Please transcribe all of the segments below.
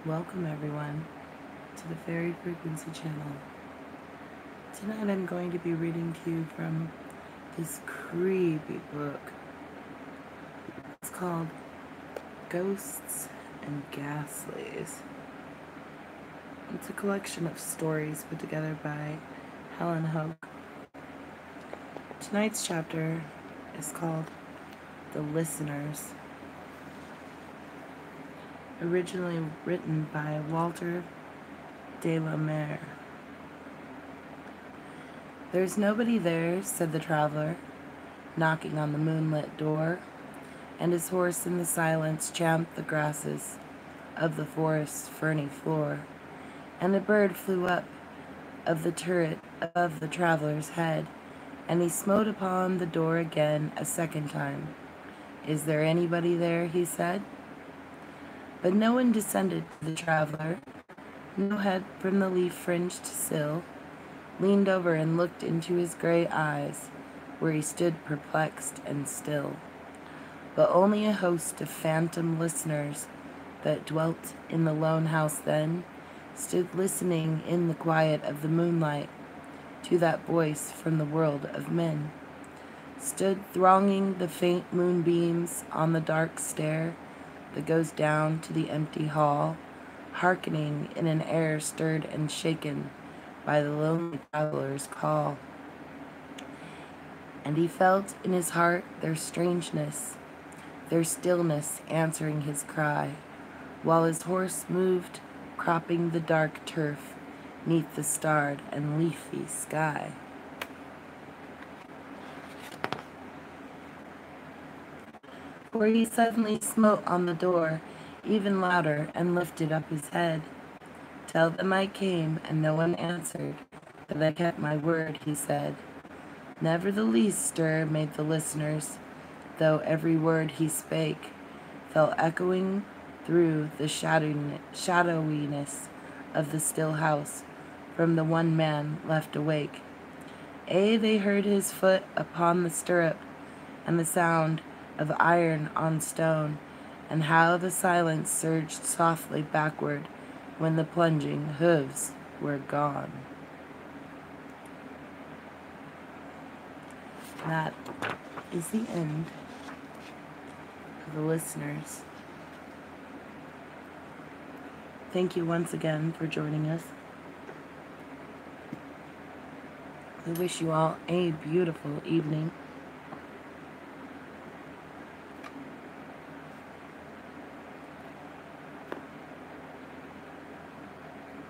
Welcome everyone to the Fairy Frequency channel. Tonight I'm going to be reading to you from this creepy book. It's called Ghosts and Ghastlies. It's a collection of stories put together by Helen Hoke. Tonight's chapter is called The Listeners. Originally written by Walter de la Mare. "There's nobody there," said the traveler, knocking on the moonlit door, and his horse in the silence champed the grasses of the forest's ferny floor, and a bird flew up of the turret above the traveler's head, and he smote upon the door again a second time. "Is there anybody there?" he said. But no one descended to the traveler. No head from the leaf-fringed sill leaned over and looked into his gray eyes, where he stood perplexed and still. But only a host of phantom listeners that dwelt in the lone house then stood listening in the quiet of the moonlight to that voice from the world of men, stood thronging the faint moonbeams on the dark stair that goes down to the empty hall, hearkening in an air stirred and shaken by the lonely traveler's call. And he felt in his heart their strangeness, their stillness answering his cry, while his horse moved, cropping the dark turf neath the starred and leafy sky. For he suddenly smote on the door even louder and lifted up his head. "Tell them I came, and no one answered, that I kept my word," he said. Never the least stir made the listeners, though every word he spake fell echoing through the shadowiness of the still house from the one man left awake. Aye, they heard his foot upon the stirrup, and the sound of iron on stone, and how the silence surged softly backward when the plunging hooves were gone. That is the end of The Listeners. Thank you once again for joining us. I wish you all a beautiful evening.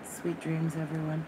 Sweet dreams, everyone.